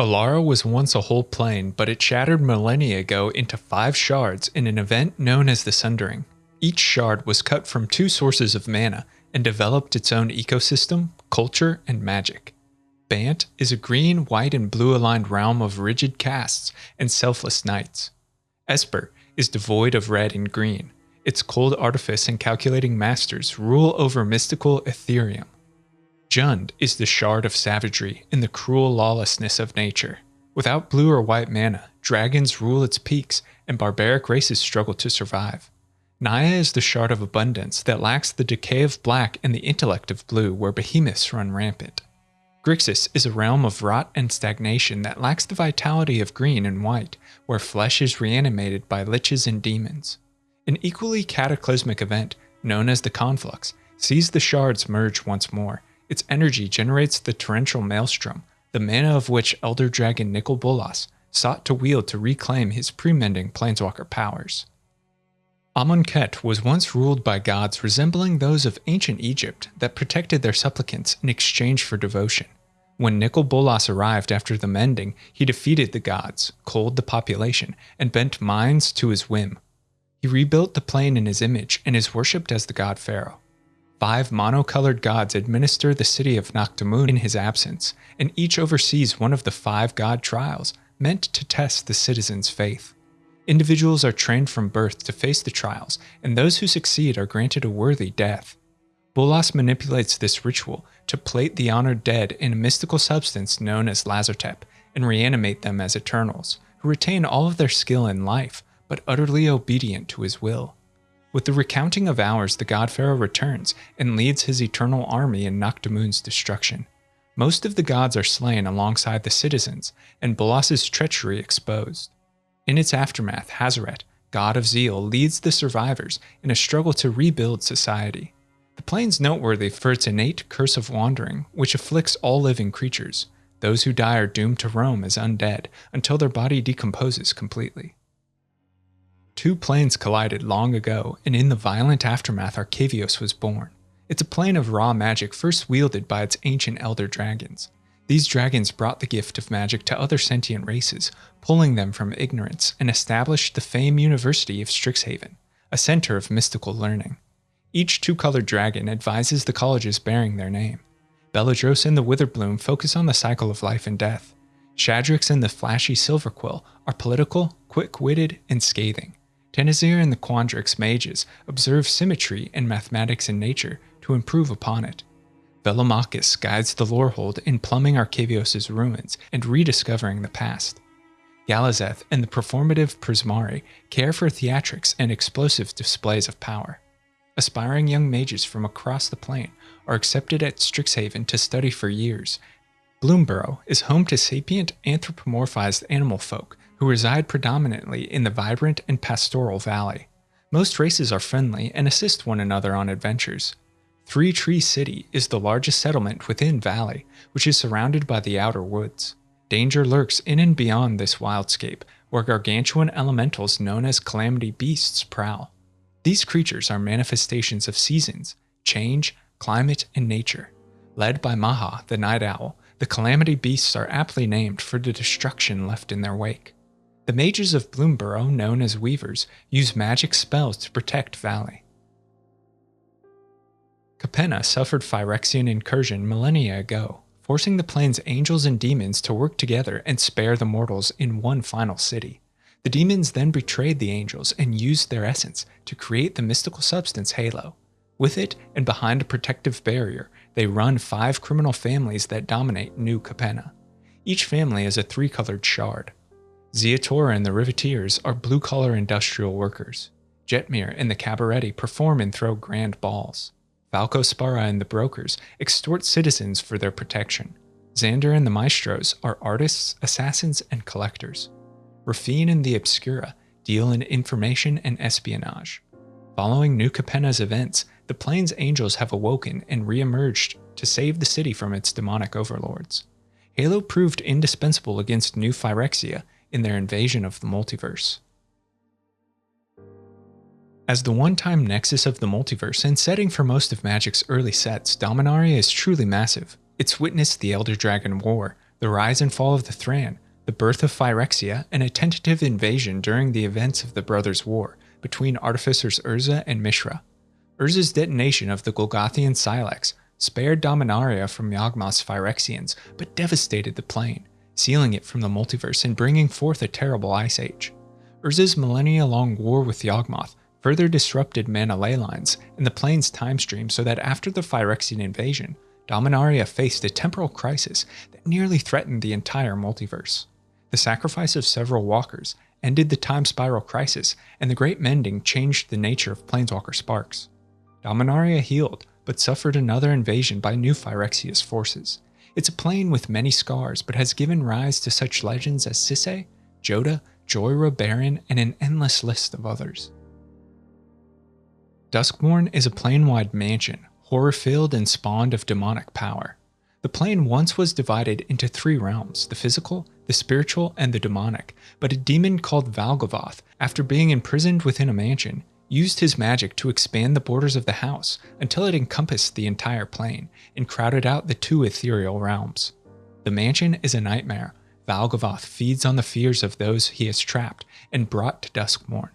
Alara was once a whole plane, but it shattered millennia ago into 5 shards in an event known as the Sundering. Each shard was cut from 2 sources of mana and developed its own ecosystem, culture, and magic. Bant is a green, white, and blue-aligned realm of rigid castes and selfless knights. Esper is devoid of red and green. Its cold artifice and calculating masters rule over mystical Ethereum. Jund is the shard of savagery and the cruel lawlessness of nature. Without blue or white mana, dragons rule its peaks and barbaric races struggle to survive. Naya is the shard of abundance that lacks the decay of black and the intellect of blue where behemoths run rampant. Grixis is a realm of rot and stagnation that lacks the vitality of green and white, where flesh is reanimated by liches and demons. An equally cataclysmic event, known as the Conflux, sees the shards merge once more. Its energy generates the torrential maelstrom, the mana of which Elder Dragon Nicol Bolas sought to wield to reclaim his pre-mending planeswalker powers. Amonkhet was once ruled by gods resembling those of ancient Egypt that protected their supplicants in exchange for devotion. When Nicol Bolas arrived after the mending, he defeated the gods, culled the population, and bent minds to his whim. He rebuilt the plane in his image and is worshipped as the god Pharaoh. 5 mono-colored gods administer the city of Naktamun in his absence, and each oversees one of the 5 god trials meant to test the citizens' faith. Individuals are trained from birth to face the trials, and those who succeed are granted a worthy death. Bolas manipulates this ritual to plate the honored dead in a mystical substance known as Lazotep and reanimate them as Eternals, who retain all of their skill in life, but utterly obedient to his will. With the recounting of hours, the god Pharaoh returns and leads his eternal army in Naktamun's destruction. Most of the gods are slain alongside the citizens, and Bolas's treachery exposed. In its aftermath, Hazaret, god of zeal, leads the survivors in a struggle to rebuild society. The plane's noteworthy for its innate curse of wandering, which afflicts all living creatures. Those who die are doomed to roam as undead until their body decomposes completely. 2 planes collided long ago, and in the violent aftermath Arcavios was born. It's a plane of raw magic first wielded by its ancient elder dragons. These dragons brought the gift of magic to other sentient races, pulling them from ignorance, and established the famed University of Strixhaven, a center of mystical learning. Each 2-colored dragon advises the colleges bearing their name. Beladros and the Witherbloom focus on the cycle of life and death. Shadrix and the flashy Silverquill are political, quick-witted, and scathing. Tenazir and the Quandrix mages observe symmetry and mathematics in nature to improve upon it. Velomachus guides the Lorehold in plumbing Arcavios' ruins and rediscovering the past. Galazeth and the performative Prismari care for theatrics and explosive displays of power. Aspiring young mages from across the plane are accepted at Strixhaven to study for years. Bloomborough is home to sapient anthropomorphized animal folk who reside predominantly in the vibrant and pastoral valley. Most races are friendly and assist one another on adventures. Three Tree City is the largest settlement within Valley, which is surrounded by the outer woods. Danger lurks in and beyond this wildscape, where gargantuan elementals known as calamity beasts prowl. These creatures are manifestations of seasons, change, climate, and nature. Led by Maha, the night owl, the calamity beasts are aptly named for the destruction left in their wake. The mages of Bloomborough, known as Weavers, use magic spells to protect Valley. Capenna suffered Phyrexian incursion millennia ago, forcing the plane's angels and demons to work together and spare the mortals in one final city. The demons then betrayed the angels and used their essence to create the mystical substance Halo. With it, and behind a protective barrier, they run 5 criminal families that dominate New Capenna. Each family is a 3-colored shard. Zeatora and the Riveteers are blue-collar industrial workers. Jetmir and the Cabaretti perform and throw grand balls. Valko Spara and the Brokers extort citizens for their protection. Xander and the Maestros are artists, assassins, and collectors. Rafine and the Obscura deal in information and espionage. Following New Capenna's events, the Plains Angels have awoken and re-emerged to save the city from its demonic overlords. Halo proved indispensable against New Phyrexia in their invasion of the multiverse. As the one-time nexus of the multiverse and setting for most of Magic's early sets, Dominaria is truly massive. It's witnessed the Elder Dragon War, The rise and fall of the Thran, the birth of Phyrexia, and a tentative invasion during the events of the Brothers' War between artificers Urza and Mishra. Urza's detonation of the Golgothian Silex spared Dominaria from Yawgmoth's Phyrexians, but devastated the plane, sealing it from the multiverse and bringing forth a terrible ice age. Urza's millennia-long war with Yawgmoth further disrupted mana ley lines and the plane's time stream so that after the Phyrexian invasion, Dominaria faced a temporal crisis that nearly threatened the entire multiverse. The sacrifice of several walkers ended the time spiral crisis, and the Great Mending changed the nature of Planeswalker Sparks. Dominaria healed, but suffered another invasion by new Phyrexia's forces. It's a plane with many scars, but has given rise to such legends as Sisay, Joda, Lorebrarian, and an endless list of others. Duskmourn is a plane-wide mansion, horror-filled and spawned of demonic power. The plane once was divided into 3 realms, the physical, the spiritual, and the demonic, but a demon called Valgavoth, after being imprisoned within a mansion, used his magic to expand the borders of the house until it encompassed the entire plane and crowded out the 2 ethereal realms. The mansion is a nightmare. Valgavoth feeds on the fears of those he has trapped and brought to Duskmourn.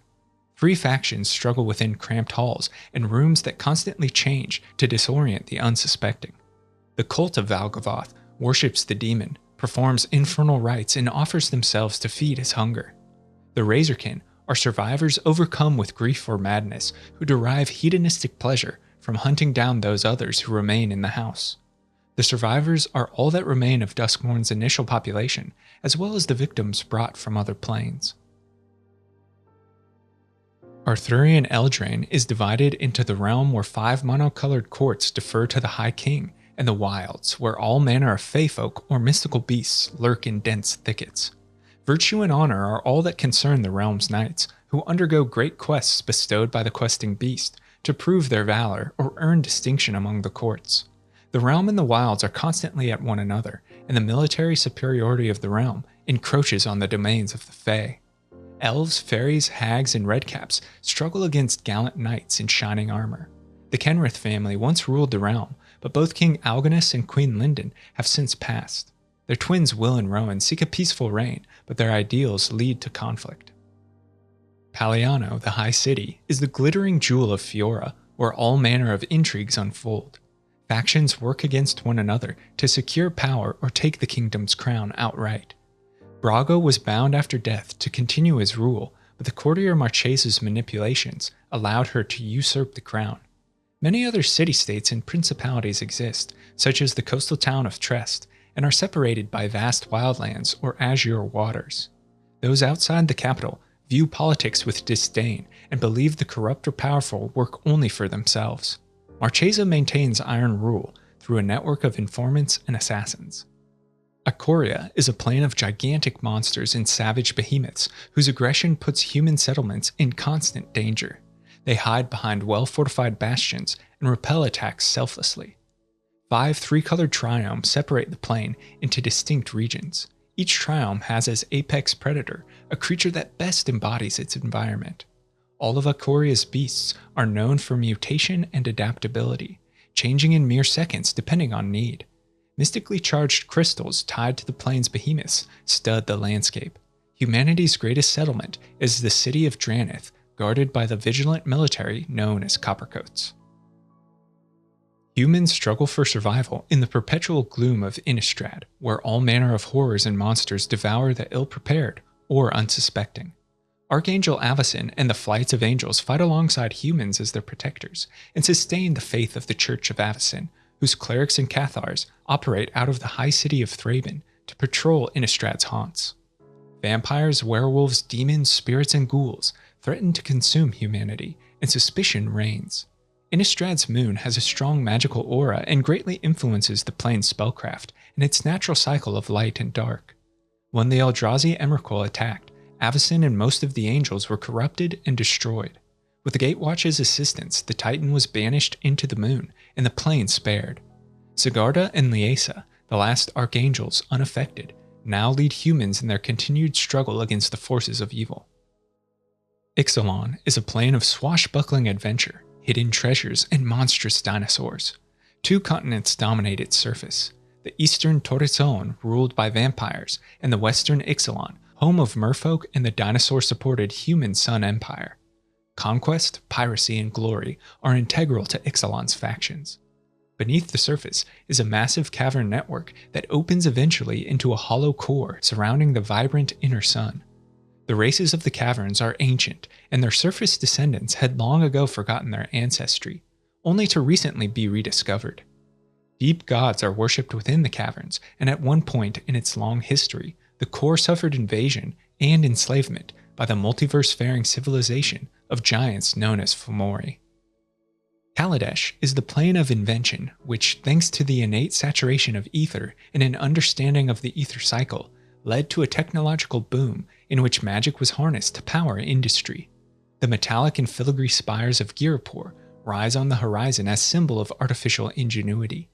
3 factions struggle within cramped halls and rooms that constantly change to disorient the unsuspecting. The cult of Valgavoth worships the demon, performs infernal rites, and offers themselves to feed his hunger. The Razorkin are survivors overcome with grief or madness who derive hedonistic pleasure from hunting down those others who remain in the house. The survivors are all that remain of Duskmourn's initial population, as well as the victims brought from other planes. Arthurian Eldraine is divided into the realm where 5 monocolored courts defer to the High King, and the Wilds, where all manner of fey folk or mystical beasts lurk in dense thickets. Virtue and honor are all that concern the realm's knights, who undergo great quests bestowed by the questing beast to prove their valor or earn distinction among the courts. The realm and the wilds are constantly at one another, and the military superiority of the realm encroaches on the domains of the Fae. Elves, fairies, hags, and redcaps struggle against gallant knights in shining armor. The Kenrith family once ruled the realm, but both King Algonus and Queen Linden have since passed. Their twins Will and Rowan seek a peaceful reign, but their ideals lead to conflict. Paliano, the High City, is the glittering jewel of Fiora, where all manner of intrigues unfold. Factions work against one another to secure power or take the kingdom's crown outright. Brago was bound after death to continue his rule, but the courtier Marchesa's manipulations allowed her to usurp the crown. Many other city-states and principalities exist, such as the coastal town of Trest, and are separated by vast wildlands or azure waters. Those outside the capital view politics with disdain and believe the corrupt or powerful work only for themselves. Marchesa maintains iron rule through a network of informants and assassins. Ikoria is a plane of gigantic monsters and savage behemoths whose aggression puts human settlements in constant danger. They hide behind well-fortified bastions and repel attacks selflessly. 5 3-colored triomes separate the plane into distinct regions. Each triome has as apex predator a creature that best embodies its environment. All of Ikoria's beasts are known for mutation and adaptability, changing in mere seconds depending on need. Mystically charged crystals tied to the plane's behemoths stud the landscape. Humanity's greatest settlement is the city of Dranith, guarded by the vigilant military known as Coppercoats. Humans struggle for survival in the perpetual gloom of Innistrad, where all manner of horrors and monsters devour the ill-prepared or unsuspecting. Archangel Avacyn and the Flights of Angels fight alongside humans as their protectors, and sustain the faith of the Church of Avacyn, whose clerics and Cathars operate out of the high city of Thraben to patrol Innistrad's haunts. Vampires, werewolves, demons, spirits, and ghouls threaten to consume humanity, and suspicion reigns. Innistrad's moon has a strong magical aura and greatly influences the plane's spellcraft and its natural cycle of light and dark. When the Eldrazi Emrakul attacked, Avacyn and most of the angels were corrupted and destroyed. With the Gatewatch's assistance, the Titan was banished into the moon, and the plane spared. Sigarda and Liesa, the last archangels unaffected, now lead humans in their continued struggle against the forces of evil. Ixalan is a plane of swashbuckling adventure, hidden treasures, and monstrous dinosaurs. 2 continents dominate its surface. the eastern Torizon ruled by vampires, and the western Ixalan, home of merfolk and the dinosaur-supported human Sun Empire. Conquest, piracy, and glory are integral to Ixalan's factions. Beneath the surface is a massive cavern network that opens eventually into a hollow core surrounding the vibrant inner sun. The races of the caverns are ancient, and their surface descendants had long ago forgotten their ancestry, only to recently be rediscovered. Deep gods are worshipped within the caverns, and at one point in its long history, the core suffered invasion and enslavement by the multiverse-faring civilization of giants known as Fomori. Kaladesh is the plane of invention which, thanks to the innate saturation of ether and an understanding of the ether cycle, led to a technological boom in which magic was harnessed to power industry. The metallic and filigree spires of Girapur rise on the horizon as symbol of artificial ingenuity.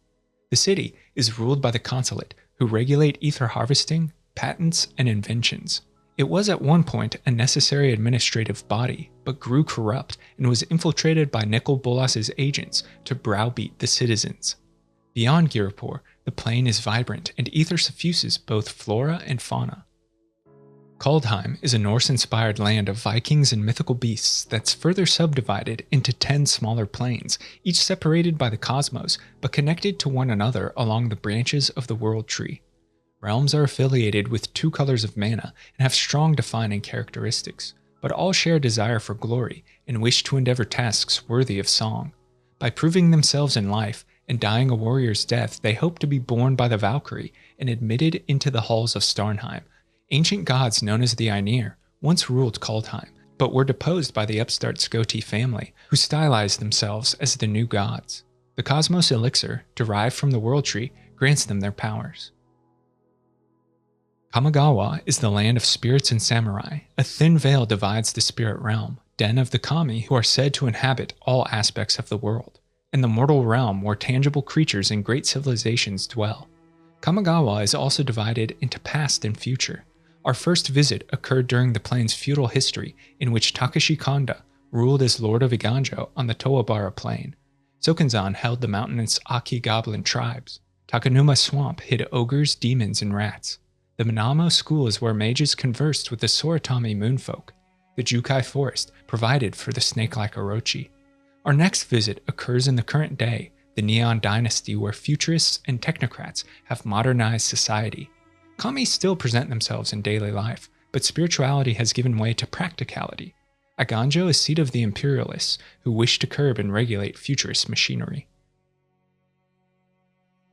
The city is ruled by the consulate, who regulate ether harvesting, patents, and inventions. It was at one point a necessary administrative body, but grew corrupt and was infiltrated by Nicol Bolas's agents to browbeat the citizens. Beyond Girapur, the plain is vibrant and ether suffuses both flora and fauna. Kaldheim is a Norse-inspired land of Vikings and mythical beasts that's further subdivided into 10 smaller planes, each separated by the cosmos but connected to one another along the branches of the world tree. Realms are affiliated with 2 colors of mana and have strong defining characteristics, but all share a desire for glory and wish to endeavor tasks worthy of song. By proving themselves in life and dying a warrior's death, they hope to be born by the Valkyrie and admitted into the halls of Starnheim. Ancient gods known as the Aenir once ruled Kaldheim, but were deposed by the upstart Skoti family, who stylized themselves as the new gods. The Cosmos Elixir, derived from the World Tree, grants them their powers. Kamigawa is the land of spirits and samurai. A thin veil divides the spirit realm, den of the kami who are said to inhabit all aspects of the world, and the mortal realm where tangible creatures and great civilizations dwell. Kamigawa is also divided into past and future. Our first visit occurred during the plane's feudal history, in which Takashi Kanda ruled as Lord of Iganjo on the Toabara plain. Sokenzan held the mountainous Aki goblin tribes. Takanuma Swamp hid ogres, demons, and rats. The Minamo School is where mages conversed with the Soratami moonfolk. The Jukai Forest provided for the snake-like Orochi. Our next visit occurs in the current day, the Neon Dynasty, where futurists and technocrats have modernized society. Kami still present themselves in daily life, but spirituality has given way to practicality. Iganjo is seat of the imperialists, who wish to curb and regulate futurist machinery.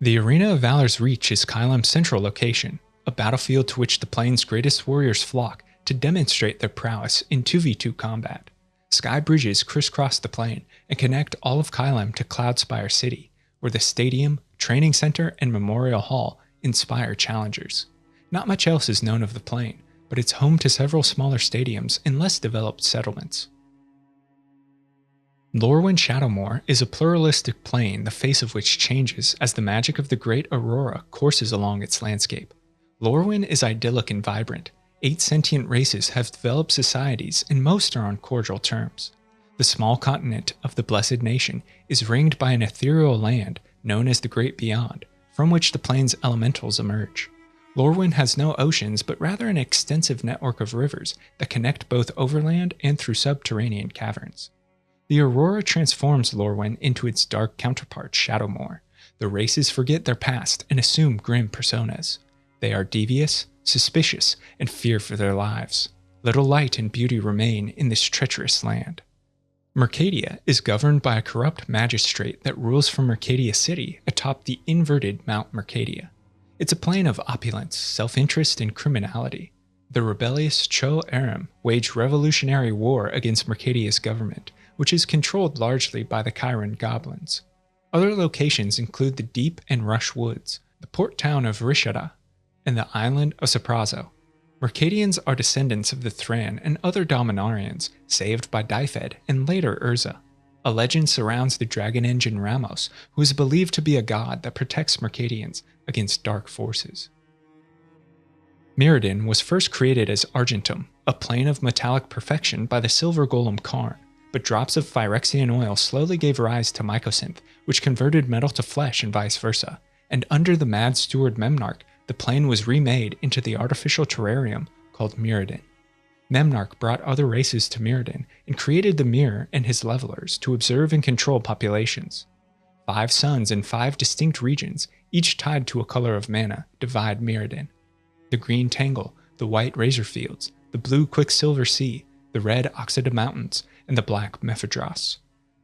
The Arena of Valor's Reach is Kylem's central location, a battlefield to which the plane's greatest warriors flock to demonstrate their prowess in 2v2 combat. Sky bridges crisscross the plain and connect all of Kylem to Cloudspire City, where the stadium, training center, and memorial hall inspire challengers. Not much else is known of the plain, but it's home to several smaller stadiums and less developed settlements. Lorwyn Shadowmoor is a pluralistic plain, the face of which changes as the magic of the Great Aurora courses along its landscape. Lorwyn is idyllic and vibrant. 8 sentient races have developed societies, and most are on cordial terms. The small continent of the Blessed Nation is ringed by an ethereal land known as the Great Beyond, from which the plane's elementals emerge. Lorwyn has no oceans, but rather an extensive network of rivers that connect both overland and through subterranean caverns. The Aurora transforms Lorwyn into its dark counterpart, Shadowmoor. The races forget their past and assume grim personas. They are devious, suspicious, and fear for their lives. Little light and beauty remain in this treacherous land. Mercadia is governed by a corrupt magistrate that rules from Mercadia City atop the inverted Mount Mercadia. It's a plain of opulence, self-interest, and criminality. The rebellious Cho Aram wage revolutionary war against Mercadia's government, which is controlled largely by the Chiron goblins. Other locations include the Deep and Rush Woods, the port town of Rishada, and the island of Soprazo. Mercadians are descendants of the Thran and other Dominarians, saved by Dyfed and later Urza. A legend surrounds the dragon engine Ramos, who is believed to be a god that protects Mercadians against dark forces. Mirrodin was first created as Argentum, a plane of metallic perfection by the silver golem Karn, but drops of Phyrexian oil slowly gave rise to Mycosynth, which converted metal to flesh and vice versa. and under the mad steward Memnarch, the plane was remade into the artificial terrarium called Mirrodin. Memnarch brought other races to Mirrodin and created the Mirror and his levelers to observe and control populations. 5 suns in 5 distinct regions, each tied to a color of mana, divide Mirrodin. The green Tangle, the white Razor Fields, the blue Quicksilver Sea, the red Oxida Mountains, and the black Mephidros.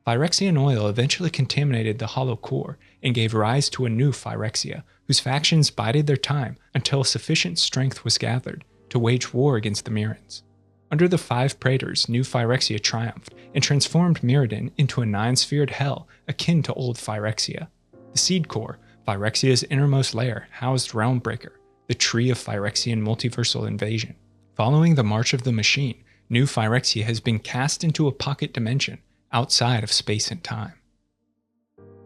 Phyrexian oil eventually contaminated the hollow core and gave rise to a new Phyrexia, whose factions bided their time until sufficient strength was gathered to wage war against the Mirrans. Under the 5 Praetors, new Phyrexia triumphed and transformed Mirrodin into a 9-sphered hell akin to old Phyrexia. The Seed Core, Phyrexia's innermost layer, housed Realmbreaker, the tree of Phyrexian multiversal invasion. Following the march of the machine, new Phyrexia has been cast into a pocket dimension outside of space and time.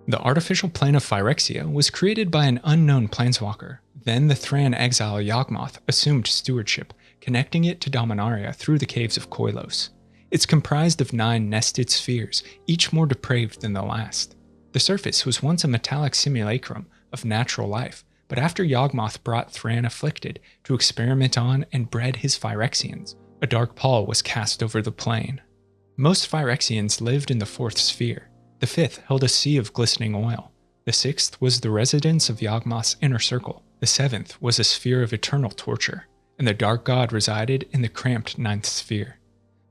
The artificial plane of Phyrexia was created by an unknown planeswalker. Then the Thran exile Yawgmoth assumed stewardship, connecting it to Dominaria through the caves of Koilos. It's comprised of 9 nested spheres, each more depraved than the last. The surface was once a metallic simulacrum of natural life, but after Yawgmoth brought Thran Afflicted to experiment on and bred his Phyrexians, a dark pall was cast over the plane. Most Phyrexians lived in the 4th sphere. The 5th held a sea of glistening oil. The 6th was the residence of Yawgmoth's inner circle. The 7th was a sphere of eternal torture, and the Dark God resided in the cramped 9th sphere.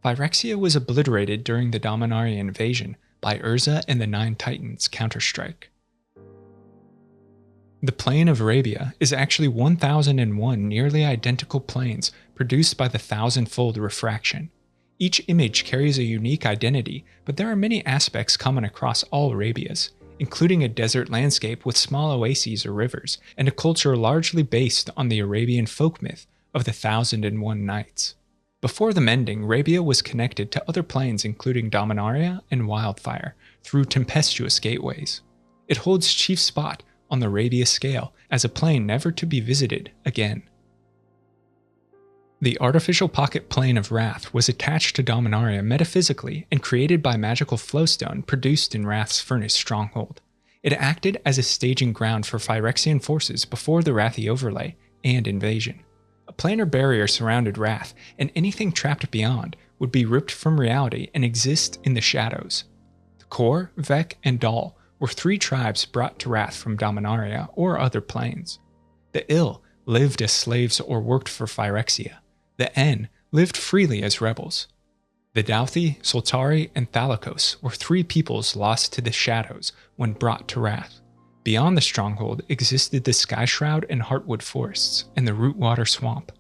Phyrexia was obliterated during the Dominaria invasion by Urza and the 9 Titans' counterstrike. The plane of Arabia is actually 1001 nearly identical planes produced by the 1000-fold refraction. Each image carries a unique identity, but there are many aspects common across all Arabias, including a desert landscape with small oases or rivers, and a culture largely based on the Arabian folk myth of the 1001 Nights. Before the mending, Arabia was connected to other planes including Dominaria and Wildfire through tempestuous gateways. It holds chief spot on the Arabia scale as a plane never to be visited again. The artificial pocket plane of Wrath was attached to Dominaria metaphysically and created by magical flowstone produced in Wrath's furnace stronghold. It acted as a staging ground for Phyrexian forces before the Wrathy overlay and invasion. A planar barrier surrounded Wrath, and anything trapped beyond would be ripped from reality and exist in the shadows. The Kor, Vek, and Dal were 3 tribes brought to Wrath from Dominaria or other planes. The Ill lived as slaves or worked for Phyrexia. The En lived freely as rebels. The Dauthi, Soltari, and Thalakos were 3 peoples lost to the shadows when brought to Wrath. Beyond the stronghold existed the Skyshroud and Heartwood forests and the Rootwater Swamp.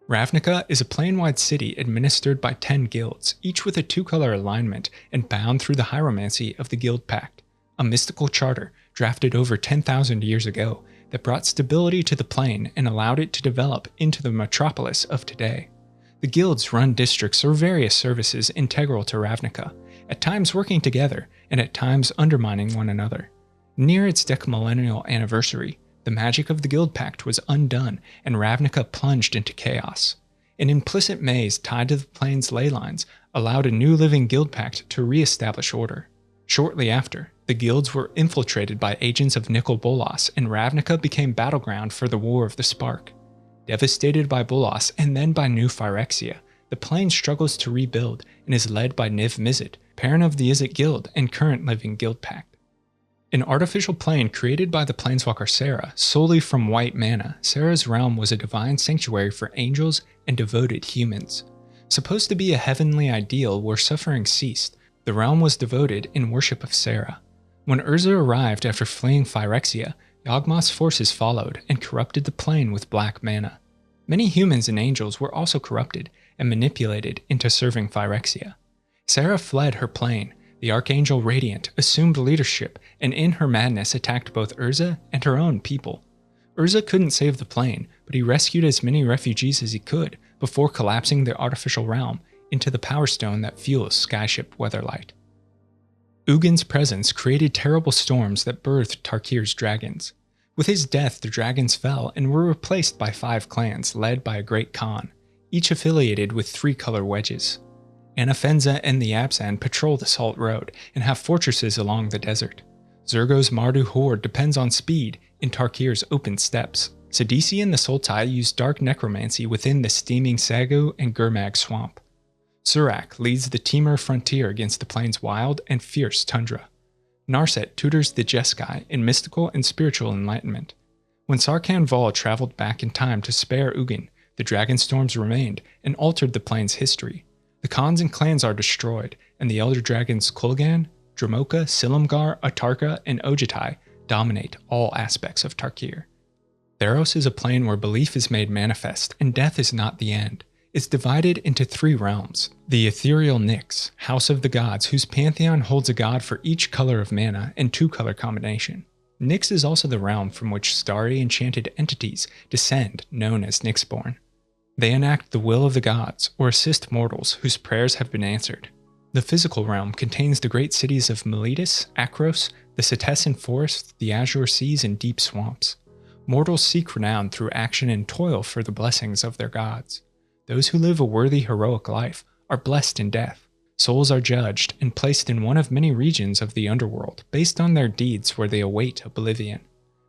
Ravnica is a plane-wide city administered by 10 guilds, each with a 2-color alignment and bound through the hieromancy of the Guild Pact, a mystical charter drafted over 10,000 years ago that brought stability to the plane and allowed it to develop into the metropolis of today. The guilds run districts or various services integral to Ravnica, at times working together and at times undermining one another. Near its decamillennial anniversary, the magic of the Guild Pact was undone and Ravnica plunged into chaos. An implicit maze tied to the plane's ley lines allowed a new living Guild Pact to re-establish order. Shortly after, the guilds were infiltrated by agents of Nicol Bolas, and Ravnica became battleground for the War of the Spark. Devastated by Bolas and then by new Phyrexia, the plane struggles to rebuild and is led by Niv Mizzet, parent of the Izzet Guild and current living Guild Pact. An artificial plane created by the planeswalker Serra solely from white mana, Serra's realm was a divine sanctuary for angels and devoted humans. Supposed to be a heavenly ideal where suffering ceased, the realm was devoted in worship of Serra. When Urza arrived after fleeing Phyrexia, Yawgmoth's forces followed and corrupted the plane with black mana. Many humans and angels were also corrupted and manipulated into serving Phyrexia. Serra fled her plane. The Archangel Radiant assumed leadership and in her madness attacked both Urza and her own people. Urza couldn't save the plane, but he rescued as many refugees as he could before collapsing the artificial realm into the power stone that fuels Skyship Weatherlight. Ugin's presence created terrible storms that birthed Tarkir's dragons. With his death, the dragons fell and were replaced by 5 clans led by a great Khan, each affiliated with 3 color wedges. Anafenza and the Abzan patrol the Salt Road and have fortresses along the desert. Zergo's Mardu horde depends on speed in Tarkir's open steppes. Sidisi and the Sultai use dark necromancy within the steaming Sagu and Gurmag swamp. Surak leads the Timur frontier against the plains' wild and fierce tundra. Narset tutors the Jeskai in mystical and spiritual enlightenment. When Sarkhan Vol traveled back in time to spare Ugin, the dragon storms remained and altered the plains' history. The Khans and clans are destroyed, and the elder dragons Kulgan, Dramoka, Silumgar, Atarka, and Ojatai dominate all aspects of Tarkir. Theros is a plane where belief is made manifest, and death is not the end. It's divided into 3 realms. The ethereal Nyx, House of the Gods, whose pantheon holds a god for each color of mana and 2-color combination. Nyx is also the realm from which starry enchanted entities descend, known as Nyxborn. They enact the will of the gods, or assist mortals whose prayers have been answered. The physical realm contains the great cities of Miletus, Akros, the Setessan forests, the azure seas, and deep swamps. Mortals seek renown through action and toil for the blessings of their gods. Those who live a worthy heroic life are blessed in death. Souls are judged and placed in one of many regions of the underworld based on their deeds where they await oblivion.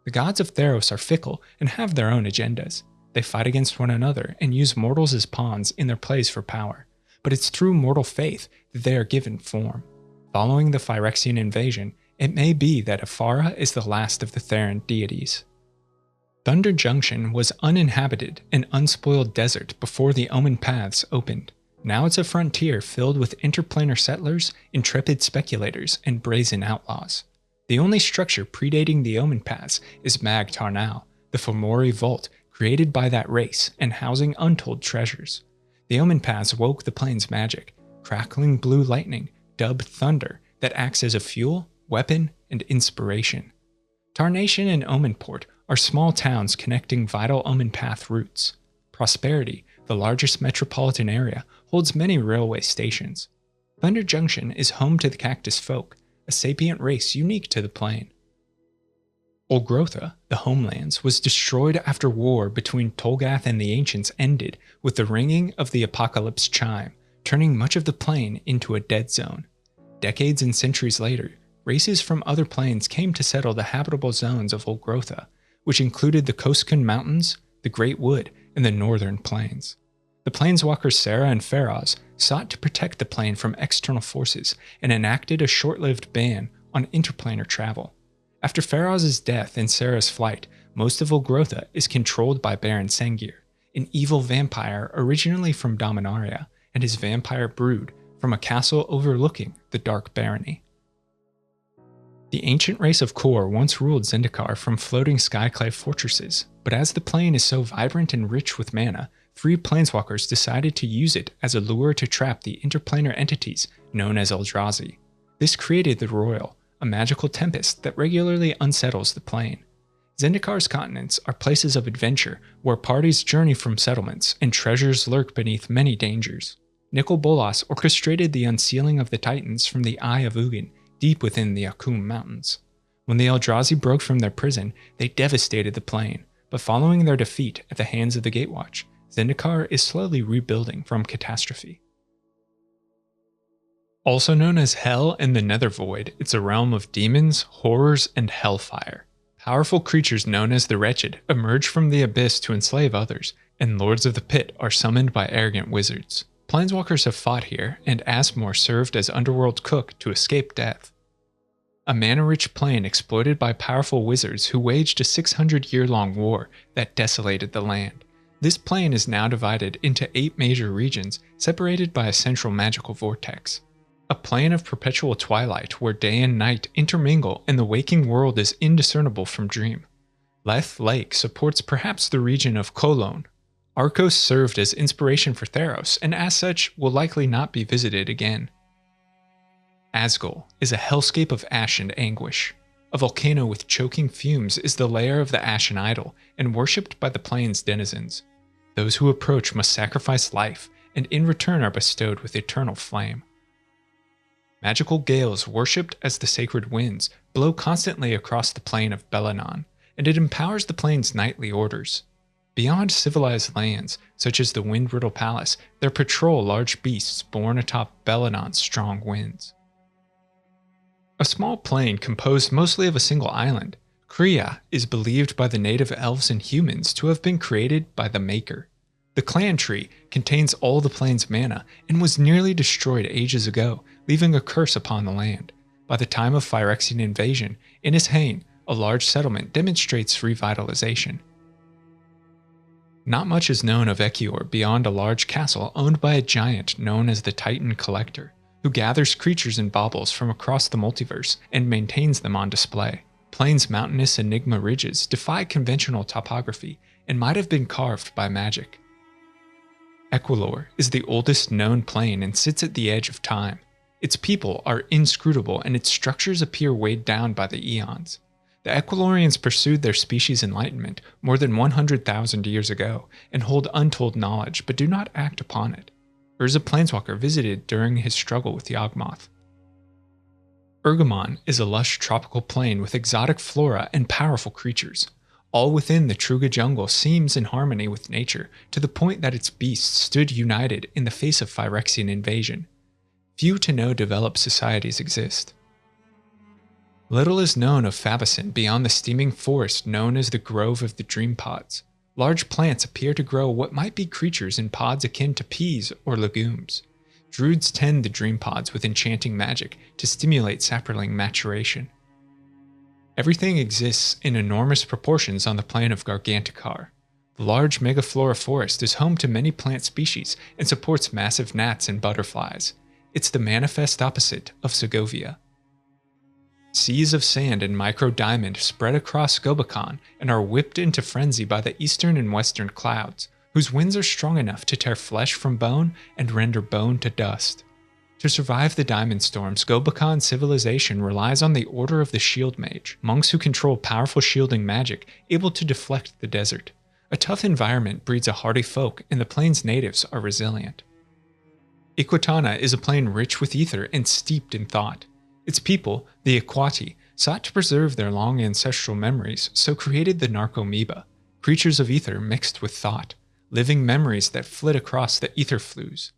The gods of Theros are fickle and have their own agendas. They fight against one another and use mortals as pawns in their plays for power. But it's through mortal faith that they are given form. Following the Phyrexian invasion, it may be that Afara is the last of the Theran deities. Thunder Junction was uninhabited and unspoiled desert before the Omen Paths opened. Now it's a frontier filled with interplanar settlers, intrepid speculators, and brazen outlaws. The only structure predating the Omen Paths is Mag Tarnal, the Fomori Vault created by that race and housing untold treasures. The Omen Paths woke the plane's magic, crackling blue lightning, dubbed Thunder, that acts as a fuel, weapon, and inspiration. Tarnation and Omenport are small towns connecting vital Omen Path routes. Prosperity, the largest metropolitan area, holds many railway stations. Thunder Junction is home to the Cactus Folk, a sapient race unique to the plane. Olgrotha, the homelands, was destroyed after war between Tolgath and the Ancients ended with the ringing of the apocalypse chime, turning much of the plane into a dead zone. Decades and centuries later, races from other planes came to settle the habitable zones of Olgrotha, which included the Koskun Mountains, the Great Wood, and the Northern Plains. The planeswalkers Sarah and Faraz sought to protect the plane from external forces and enacted a short-lived ban on interplanar travel. After Faraz's death and Sarah's flight, most of Olgrotha is controlled by Baron Sengir, an evil vampire originally from Dominaria, and his vampire brood from a castle overlooking the Dark Barony. The ancient race of Kor once ruled Zendikar from floating skyclave fortresses, but as the plane is so vibrant and rich with mana, 3 planeswalkers decided to use it as a lure to trap the interplanar entities known as Eldrazi. This created the Royal, a magical tempest that regularly unsettles the plane. Zendikar's continents are places of adventure where parties journey from settlements and treasures lurk beneath many dangers. Nicol Bolas orchestrated the unsealing of the Titans from the Eye of Ugin, deep within the Akum Mountains. When the Eldrazi broke from their prison, they devastated the plane, but following their defeat at the hands of the Gatewatch, Zendikar is slowly rebuilding from catastrophe. Also known as Hell and the Nethervoid, it's a realm of demons, horrors, and hellfire. Powerful creatures known as the Wretched emerge from the abyss to enslave others, and Lords of the Pit are summoned by arrogant wizards. Planeswalkers have fought here, and Asmore served as underworld cook to escape death. A mana-rich plane exploited by powerful wizards who waged a 600-year-long war that desolated the land. This plane is now divided into 8 major regions, separated by a central magical vortex. A plane of perpetual twilight where day and night intermingle and the waking world is indiscernible from dream. Leth Lake supports perhaps the region of Kolon. Arcos served as inspiration for Theros, and as such will likely not be visited again. Asgol is a hellscape of ash and anguish. A volcano with choking fumes is the lair of the Ashen Idol, and worshipped by the plane's denizens. Those who approach must sacrifice life, and in return are bestowed with eternal flame. Magical gales, worshipped as the sacred winds, blow constantly across the plain of Belanon, and it empowers the plane's nightly orders. Beyond civilized lands, such as the Wind-Riddle Palace, there patrol large beasts born atop Belanon's strong winds. A small plain composed mostly of a single island, Kriya is believed by the native elves and humans to have been created by the Maker. The clan tree contains all the plane's mana and was nearly destroyed ages ago, leaving a curse upon the land. By the time of Phyrexian invasion, Innishain, a large settlement, demonstrates revitalization. Not much is known of Ekior beyond a large castle owned by a giant known as the Titan Collector, who gathers creatures and baubles from across the multiverse and maintains them on display. Plane's mountainous enigma ridges defy conventional topography and might have been carved by magic. Equilor is the oldest known plane and sits at the edge of time. Its people are inscrutable and its structures appear weighed down by the eons. The Equilorians pursued their species' enlightenment more than 100,000 years ago and hold untold knowledge but do not act upon it. Urza Planeswalker visited during his struggle with Yawgmoth. Urgamon is a lush tropical plain with exotic flora and powerful creatures. All within the Truga jungle seems in harmony with nature to the point that its beasts stood united in the face of Phyrexian invasion. Few to no developed societies exist. Little is known of Fabicin beyond the steaming forest known as the Grove of the Dream Pods. Large plants appear to grow what might be creatures in pods akin to peas or legumes. Druids tend the dream pods with enchanting magic to stimulate sapperling maturation. Everything exists in enormous proportions on the plane of Gargantikar. The large megaflora forest is home to many plant species and supports massive gnats and butterflies. It's the manifest opposite of Segovia. Seas of sand and micro-diamond spread across Gobakon and are whipped into frenzy by the eastern and western clouds, whose winds are strong enough to tear flesh from bone and render bone to dust. To survive the diamond storms, Gobakon civilization relies on the Order of the Shield Mage, monks who control powerful shielding magic able to deflect the desert. A tough environment breeds a hardy folk, and the plane's natives are resilient. Iquitana is a plane rich with ether and steeped in thought. Its people, the Ikwati, sought to preserve their long ancestral memories, so created the Narcomoeba, creatures of ether mixed with thought, living memories that flit across the ether flues.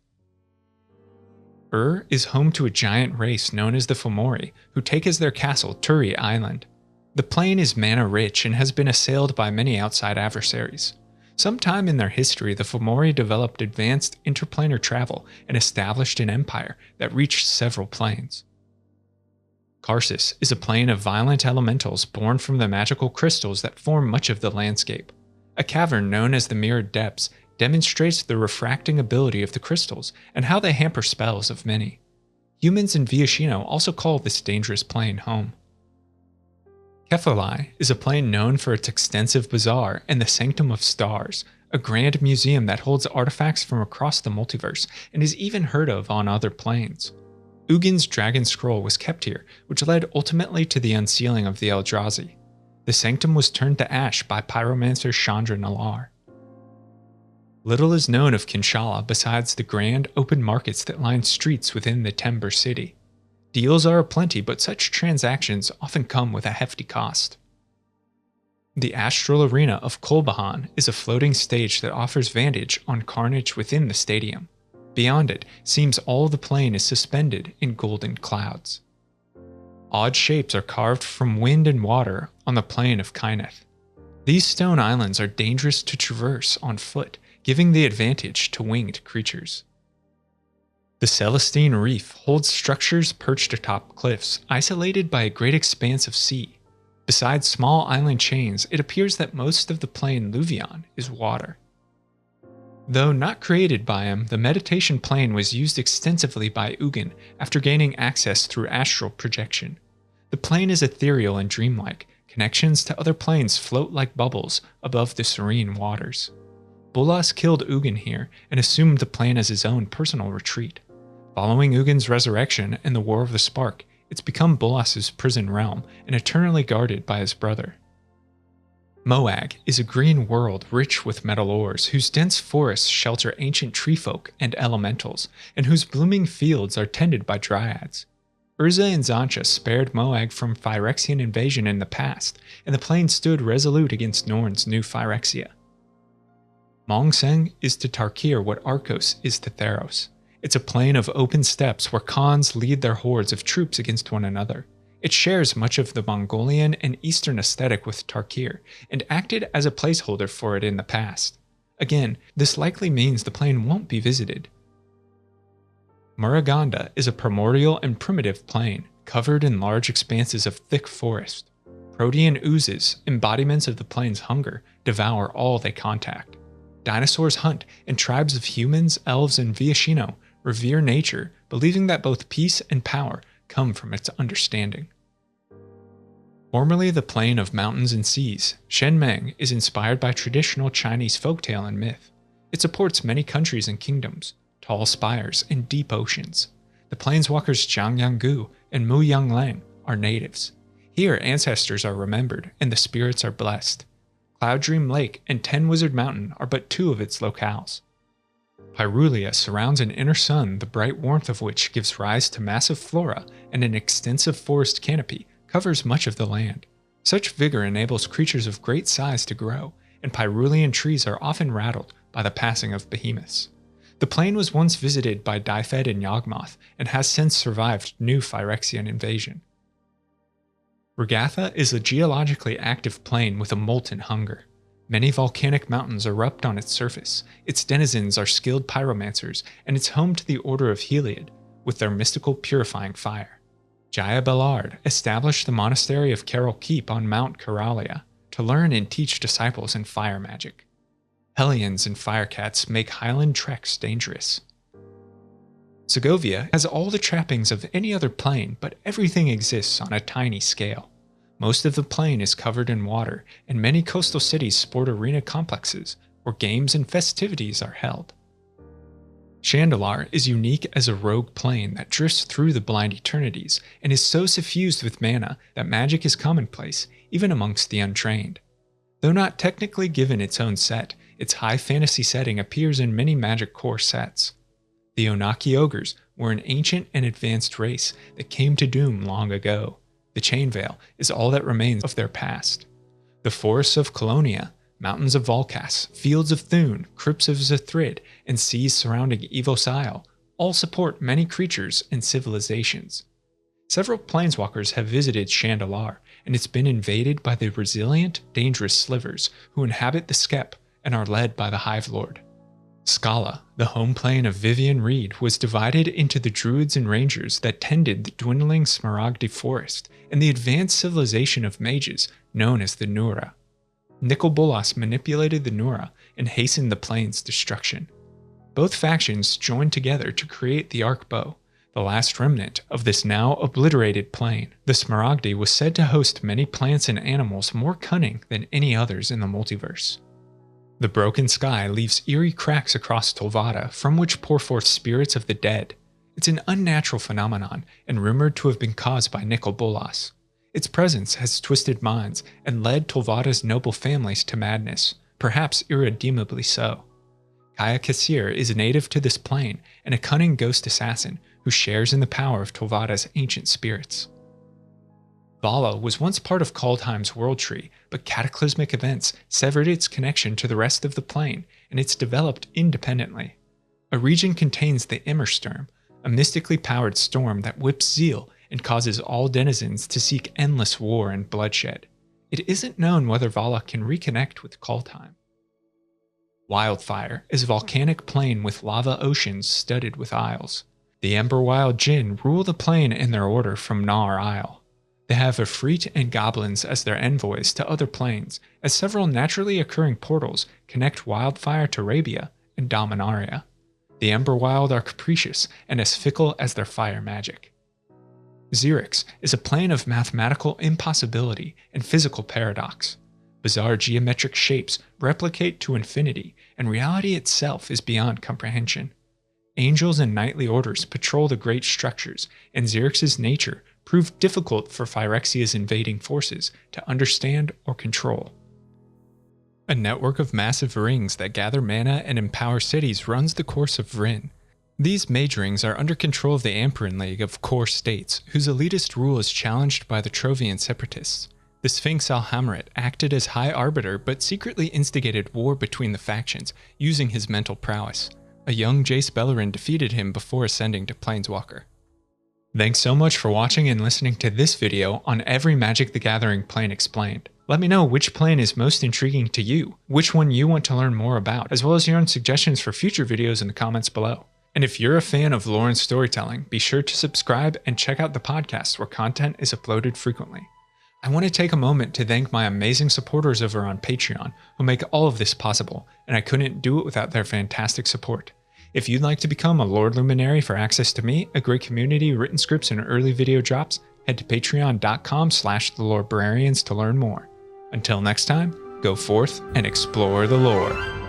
Is home to a giant race known as the Fomori, who take as their castle Turi Island. The plane is mana-rich and has been assailed by many outside adversaries. Sometime in their history, the Fomori developed advanced interplanar travel and established an empire that reached several planes. Karsus is a plane of violent elementals born from the magical crystals that form much of the landscape. A cavern known as the Mirrored Depths demonstrates the refracting ability of the crystals and how they hamper spells of many. Humans in Viashino also call this dangerous plane home. Kefalai is a plane known for its extensive bazaar and the Sanctum of Stars, a grand museum that holds artifacts from across the multiverse and is even heard of on other planes. Ugin's Dragon Scroll was kept here, which led ultimately to the unsealing of the Eldrazi. The Sanctum was turned to ash by pyromancer Chandra Nalar. Little is known of Kinshala besides the grand open markets that line streets within the Tember city. Deals are aplenty, but such transactions often come with a hefty cost. The Astral Arena of Kolbahan is a floating stage that offers vantage on carnage within the stadium. Beyond it seems all the plane is suspended in golden clouds. Odd shapes are carved from wind and water on the plane of Kyneth. These stone islands are dangerous to traverse on foot, giving the advantage to winged creatures. The Celestine Reef holds structures perched atop cliffs, isolated by a great expanse of sea. Besides small island chains, it appears that most of the plane Luvion is water. Though not created by him, the meditation plane was used extensively by Ugin after gaining access through astral projection. The plane is ethereal and dreamlike. Connections to other planes float like bubbles above the serene waters. Bolas killed Ugin here and assumed the plane as his own personal retreat. Following Ugin's resurrection and the War of the Spark, it's become Bolas's prison realm and eternally guarded by his brother. Moag is a green world rich with metal ores, whose dense forests shelter ancient treefolk and elementals, and whose blooming fields are tended by dryads. Urza and Zancha spared Moag from Phyrexian invasion in the past, and the plane stood resolute against Norn's new Phyrexia. Mongseng is to Tarkir what Arcos is to Theros. It's a plane of open steppes where Khans lead their hordes of troops against one another. It shares much of the Mongolian and Eastern aesthetic with Tarkir, and acted as a placeholder for it in the past. Again, this likely means the plane won't be visited. Muruganda is a primordial and primitive plain, covered in large expanses of thick forest. Protean oozes, embodiments of the plane's hunger, devour all they contact. Dinosaurs hunt, and tribes of humans, elves, and Viashino revere nature, believing that both peace and power come from its understanding. Formerly the plain of mountains and seas, Shenmeng is inspired by traditional Chinese folktale and myth. It supports many countries and kingdoms, tall spires, and deep oceans. The planeswalkers Jiangyanggu and Mu Yanglang are natives. Here ancestors are remembered and the spirits are blessed. Cloud Dream Lake and Ten Wizard Mountain are but two of its locales. Pyrulia surrounds an inner sun, the bright warmth of which gives rise to massive flora, and an extensive forest canopy covers much of the land. Such vigor enables creatures of great size to grow, and Pyrulian trees are often rattled by the passing of behemoths. The plain was once visited by Dyfed and Yawgmoth, and has since survived new Phyrexian invasion. Regatha is a geologically active plain with a molten hunger. Many volcanic mountains erupt on its surface, its denizens are skilled pyromancers, and it's home to the Order of Heliod, with their mystical purifying fire. Jaya Ballard established the monastery of Carol Keep on Mount Karalia to learn and teach disciples in fire magic. Hellions and firecats make highland treks dangerous. Segovia has all the trappings of any other plain, but everything exists on a tiny scale. Most of the plain is covered in water, and many coastal cities sport arena complexes where games and festivities are held. Chandalar is unique as a rogue plain that drifts through the blind eternities and is so suffused with mana that magic is commonplace, even amongst the untrained. Though not technically given its own set, its high fantasy setting appears in many Magic core sets. The Onaki Ogres were an ancient and advanced race that came to doom long ago. The Chainveil is all that remains of their past. The forests of Colonia, mountains of Volcas, fields of Thune, crypts of Zethrid, and seas surrounding Evos Isle all support many creatures and civilizations. Several planeswalkers have visited Chandalar, and it's been invaded by the resilient, dangerous slivers who inhabit the Skep and are led by the Hive Lord. Scala, the home plane of Vivian Reed, was divided into the druids and rangers that tended the dwindling Smaragdi forest and the advanced civilization of mages known as the Nura. Nicol Bolas manipulated the Nura and hastened the plane's destruction. Both factions joined together to create the Arcbow, the last remnant of this now obliterated plane. The Smaragdi was said to host many plants and animals more cunning than any others in the multiverse. The broken sky leaves eerie cracks across Tolvada from which pour forth spirits of the dead. It's an unnatural phenomenon and rumored to have been caused by Nicol Bolas. Its presence has twisted minds and led Tolvada's noble families to madness, perhaps irredeemably so. Kaya Kassir is a native to this plane and a cunning ghost assassin who shares in the power of Tolvada's ancient spirits. Vala was once part of Kaldheim's world tree, but cataclysmic events severed its connection to the rest of the plane, and it's developed independently. A region contains the Immersturm, a mystically powered storm that whips zeal and causes all denizens to seek endless war and bloodshed. It isn't known whether Vala can reconnect with Kaldheim. Wildfire is a volcanic plain with lava oceans studded with isles. The Emberwild Jinn rule the plane in their order from Nar Isle. They have Ifrit and goblins as their envoys to other planes, as several naturally occurring portals connect Wildfire to Arabia and Dominaria. The Emberwild are capricious and as fickle as their fire magic. Xerix is a plane of mathematical impossibility and physical paradox. Bizarre geometric shapes replicate to infinity, and reality itself is beyond comprehension. Angels and knightly orders patrol the great structures, and Xerix's nature proved difficult for Phyrexia's invading forces to understand or control. A network of massive rings that gather mana and empower cities runs the course of Vryn. These mage rings are under control of the Amperin League of core states, whose elitist rule is challenged by the Trovian separatists. The Sphinx Alhamret acted as High Arbiter but secretly instigated war between the factions, using his mental prowess. A young Jace Beleren defeated him before ascending to Planeswalker. Thanks so much for watching and listening to this video on every Magic the Gathering plane explained. Let me know which plane is most intriguing to you, which one you want to learn more about, as well as your own suggestions for future videos in the comments below. And if you're a fan of lore and storytelling, be sure to subscribe and check out the podcast where content is uploaded frequently. I want to take a moment to thank my amazing supporters over on Patreon who make all of this possible, and I couldn't do it without their fantastic support. If you'd like to become a Lord Luminary for access to me, a great community, written scripts, and early video drops, head to patreon.com/thelorebrarians to learn more. Until next time, go forth and explore the lore.